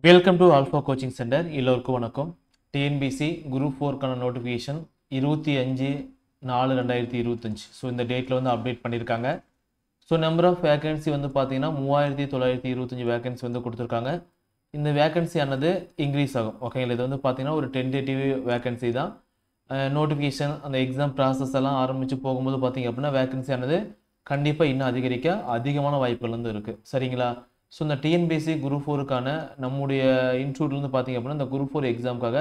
Welcome to Alpha coaching centre. எல்லோருக்கும் வணக்கம். TNPSC group 4க்கான நோட்டிஃபிகேஷன் 25/4/2025. ஸோ இந்த டேட்டில் வந்து அப்டேட் பண்ணியிருக்காங்க. ஸோ நம்பர் ஆஃப் வேகன்சி வந்து பார்த்தீங்கன்னா 3925 வேகன்சி வந்து கொடுத்துருக்காங்க. இந்த வேகன்சி ஆனது இன்க்ரீஸ் ஆகும். ஓகேங்களா, இது வந்து பார்த்தீங்கன்னா ஒரு டென்டேட்டிவ் வேகன்சி தான். நோட்டிஃபிகேஷன் அந்த எக்ஸாம் ப்ராசஸ் எல்லாம் ஆரம்பித்து போகும்போது பார்த்தீங்க அப்படின்னா வேகன்சி ஆனது கண்டிப்பாக இன்னும் அதிகரிக்க அதிகமான வாய்ப்புகள் வந்து இருக்குது. சரிங்களா? ஸோ இந்த டிஎன்பிசி குரூப் 4க்கான நம்முடைய இன்ஸ்டியூட்லேருந்து பார்த்தீங்க அப்படின்னா இந்த குரூப் 4 எக்ஸாமுக்காக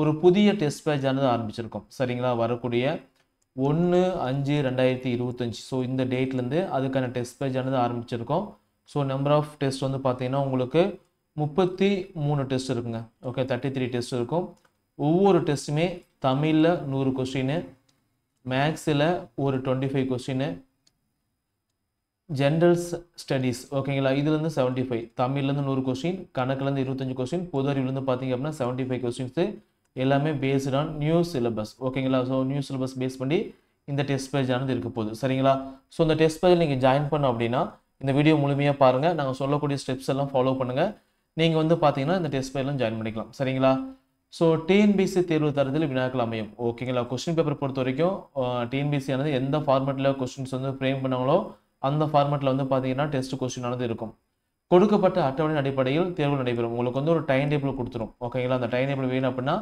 ஒரு புதிய டெஸ்ட் பேட்ச் ஆனது ஆரம்பிச்சிருக்கோம். சரிங்களா? வரக்கூடிய 1/5/2025. ஸோ இந்த டேட்லேருந்து அதுக்கான டெஸ்ட் பேட்ச் ஆனது ஆரம்பிச்சிருக்கோம். ஸோ நம்பர் ஆஃப் டெஸ்ட் வந்து பார்த்தீங்கன்னா உங்களுக்கு 33 டெஸ்ட் இருக்குங்க. ஓகே, 33 டெஸ்ட் இருக்கும். ஒவ்வொரு டெஸ்ட்டுமே தமிழில் 100 கொஸ்டின், மேக்ஸில் ஒரு 25 கொஸ்டின், ஜென்ரல் ஸ்டடீஸ் ஓகேங்களா இதுலேருந்து 75, தமிழ்லேருந்து 100 கொஸ்டின், கணக்குலேருந்து 25 கொஸ்டின், பொது அறிவுலேருந்து பார்த்தீங்க அப்படின்னா 75 கொஸ்டின்ஸு எல்லாமே பேஸ்ட் ஆன் நியூ சிலபஸ். ஓகேங்களா? ஸோ நியூ சிலபஸ் பேஸ் பண்ணி இந்த டெஸ்ட் பேஜ் ஆனது இருக்க போகுது. சரிங்களா? ஸோ இந்த டெஸ்ட் பேஜில் நீங்கள் ஜாயின் பண்ணோம் அப்படின்னா இந்த வீடியோ முழுமையாக பாருங்கள். நாங்கள் சொல்லக்கூடிய ஸ்டெப்ஸ் எல்லாம் ஃபாலோ பண்ணுங்கள். நீங்கள் வந்து பார்த்தீங்கன்னா இந்த டெஸ்ட் பேஜ்லாம் ஜாயின் பண்ணிக்கலாம். சரிங்களா? ஸோ டிஎன்பிசி தேர்வு தரத்தில் வினாக்கள் அமையும். ஓகேங்களா? கொஸ்டின் பேப்பர் பொறுத்த வரைக்கும் டிஎன்பிசி ஆனது எந்த ஃபார்மேட்டில் கொஸ்டின்ஸ் வந்து ஃப்ரேம் பண்ணாங்களோ அந்த ஃபார்மேட்டில் வந்து பார்த்தீங்கன்னா டெஸ்ட் கொஸ்டின் ஆனது இருக்கும். கொடுக்கப்பட்ட அட்டவணையின் அடிப்படையில் தேர்வு நடைபெறும். உங்களுக்கு வந்து ஒரு டைம் டேபிள் கொடுத்துரும். ஓகேங்களா? அந்த டைம் டேபிள் வேணும் அப்படின்னா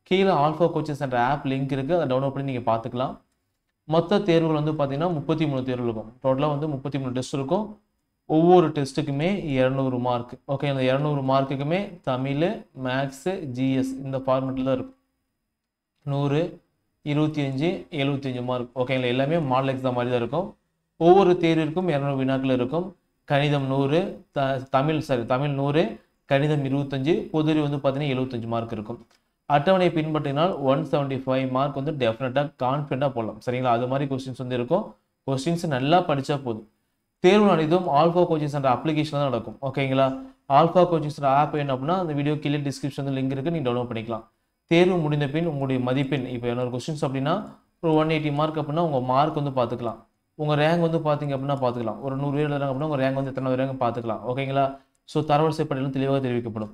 கீழே alpha coaching centre of link இருக்குது, அதை டவுன்லோட் பண்ணி நீங்கள் பார்த்துக்கலாம். மொத்த தேர்வுகள் வந்து பார்த்தீங்கன்னா 33 தேர்வு இருக்கும். டோட்டலாக வந்து 33 டெஸ்ட் இருக்கும். ஒவ்வொரு டெஸ்ட்டுக்குமே 200 மார்க். ஓகே, அந்த 200 மார்க்குக்குமே தமிழ், மேக்ஸு, ஜிஎஸ் இந்த ஃபார்மேட்டில் தான் இருக்கும். 100, 25, 75 மார்க். ஓகேங்களா? எல்லாமே மாடல் எக்ஸாம் மாதிரி தான் இருக்கும். ஒவ்வொரு தேர்விற்கும் 200 வினாக்கள் இருக்கும். கணிதம் 100, தமிழ் 100, கணிதம் 25, பொதுறிவு வந்து பார்த்தீங்கன்னா 75 மார்க் இருக்கும். அட்டவணையை பின்பற்றினால் 175 மார்க் வந்து டெஃபினட்டாக கான்ஃபிடண்டாக போடலாம். சரிங்களா? அது மாதிரி கொஸ்டின்ஸ் வந்து இருக்கும். கொஸ்டின்ஸ் நல்லா படித்தா போதும். தேர்வு அனைத்தும் ஆல்ஃபா கோச்சிங் சென்டர் அப்ளிகேஷன் தான் நடக்கும். ஓகேங்களா? ஆல்ஃபா கோச்சிங் சென்டர் ஆப் என்ன அப்படின்னா அந்த வீடியோ கீழே டிஸ்கிரிப்ஷன் லிங்க் இருக்குது, நீங்கள் டவுன்லோட் பண்ணிக்கலாம். தேர்வு முடிந்த பின் உங்களுடைய மதிப்பெண் இப்போ 200 கொஸ்டின்ஸ் அப்படின்னா ஒரு 180 மார்க் அப்படின்னா உங்கள் மார்க் வந்து பார்த்துக்கலாம். உங்கள் ரேங்க் வந்து பார்த்தீங்க அப்படின்னா பார்த்துக்கலாம். ஒரு 100 பேர் எழுதுறாங்க அப்படின்னா உங்கள் ரேங்க் வந்து எத்தனை ரேங்க் பார்த்துக்கலாம். ஓகேங்களா? ஸோ தரவரிசை பட்டியலும் தெளிவாக தெரிவிக்கப்படும்.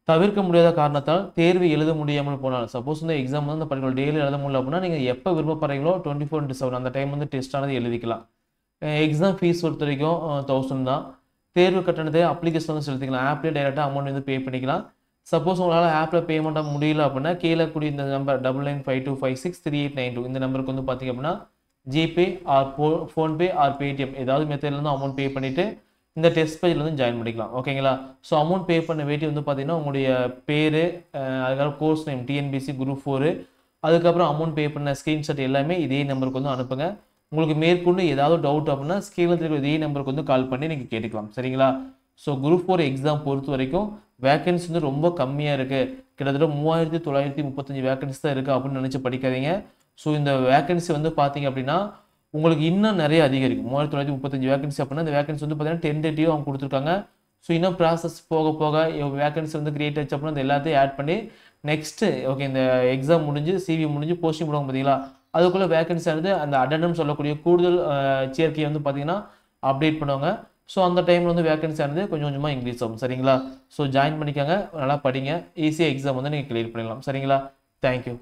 தவிர்க்க முடியாத காரணத்தால் தேர்வு எழுத முடியாமல் போனால், சப்போஸ் வந்து எக்ஸாம் வந்து அந்த பர்டிகுலர் டேயில் எழுத முடியல அப்படின்னா நீங்கள் எப்போ விருப்பப்படுறீங்களோ 24/7 அந்த டைம் வந்து டெஸ்ட்டானது எழுதிக்கலாம். எக்ஸாம் ஃபீஸ் பொறுத்த வரைக்கும் 1000 தான். தேர்வு கட்டணத்தை அப்ளிகேஷன் வந்து செலுத்திக்கலாம். ஆப்லேயே டைரெக்டாக அமௌண்ட் வந்து பே பண்ணிக்கலாம். சப்போஸ் உங்களால் ஆப்பில் பேமெண்ட் முடியல அப்படின்னா கீழே கூடிய இந்த நம்பர் 9952563892 இந்த நம்பருக்கு வந்து பார்த்தீங்க அப்படின்னா GPay R PhonePe R Paytm ஏதாவது மெத்தட்லேருந்து அமௌண்ட் பே பண்ணிவிட்டு இந்த டெஸ்ட் பேஜில் வந்து ஜாயின் பண்ணிக்கலாம். ஓகேங்களா? ஸோ அமௌண்ட் பே பண்ண வேட்டி வந்து பார்த்தீங்கன்னா உங்களுடைய பேர், அதுக்கப்புறம் கோர்ஸ் நேம் டிஎன்பிசி குரூப் 4, அதுக்கப்புறம் அமௌண்ட் பே பண்ண ஸ்க்ரீன்ஷாட் எல்லாமே இதே நம்பருக்கு வந்து அனுப்புங்க. உங்களுக்கு மேற்கொண்டு ஏதாவது டவுட் அப்படின்னா ஸ்க்ரீனில் இருக்கிற இதே நம்பருக்கு வந்து கால் பண்ணி நீங்கள் கேட்டுக்கலாம். சரிங்களா? ஸோ குரூப் 4 எக்ஸாம் பொறுத்த வரைக்கும் வேகன்சி வந்து ரொம்ப கம்மியாக இருக்குது. கிட்டத்தட்ட 3935 வேகன்சி தான் இருக்குது அப்படின்னு நினச்சி படிக்காதீங்க. ஸோ இந்த வேகன்சி வந்து பார்த்தீங்க அப்படின்னா உங்களுக்கு இன்னும் நிறைய அதிகரிக்கும். 3935 வேகன்சி அப்படின்னா இந்த வேகன்சி வந்து பார்த்தீங்கன்னா டென்டேட்டிவ் அவங்க கொடுத்துருக்காங்க. ஸோ இன்னும் ப்ராசஸ் போக போக வேகன்சி வந்து கிரியேட் ஆச்சு அப்படின்னா இந்த எல்லாத்தையும் ஆட் பண்ணி நெக்ஸ்ட்டு ஓகே இந்த எக்ஸாம் முடிஞ்சு சிவி முடிஞ்சு போஸ்டிங் போடுவாங்க பார்த்தீங்களா, அதுக்குள்ளே வேகன்சி ஆனது அந்த அடெண்டம் சொல்லக்கூடிய கூடுதல் சேர்க்கையை வந்து பார்த்தீங்கன்னா அப்டேட் பண்ணுவாங்க. ஸோ அந்த டைமில் வந்து வேகன்சி ஆனது கொஞ்சம் கொஞ்சமாக இன்க்ரீஸ் ஆகும். சரிங்களா? ஸோ ஜாயின் பண்ணிக்கோங்க, நல்லா படிங்க, ஈஸியாக எக்ஸாம் வந்து நீங்கள் கிளியர் பண்ணிடலாம். சரிங்களா? தேங்க்யூ.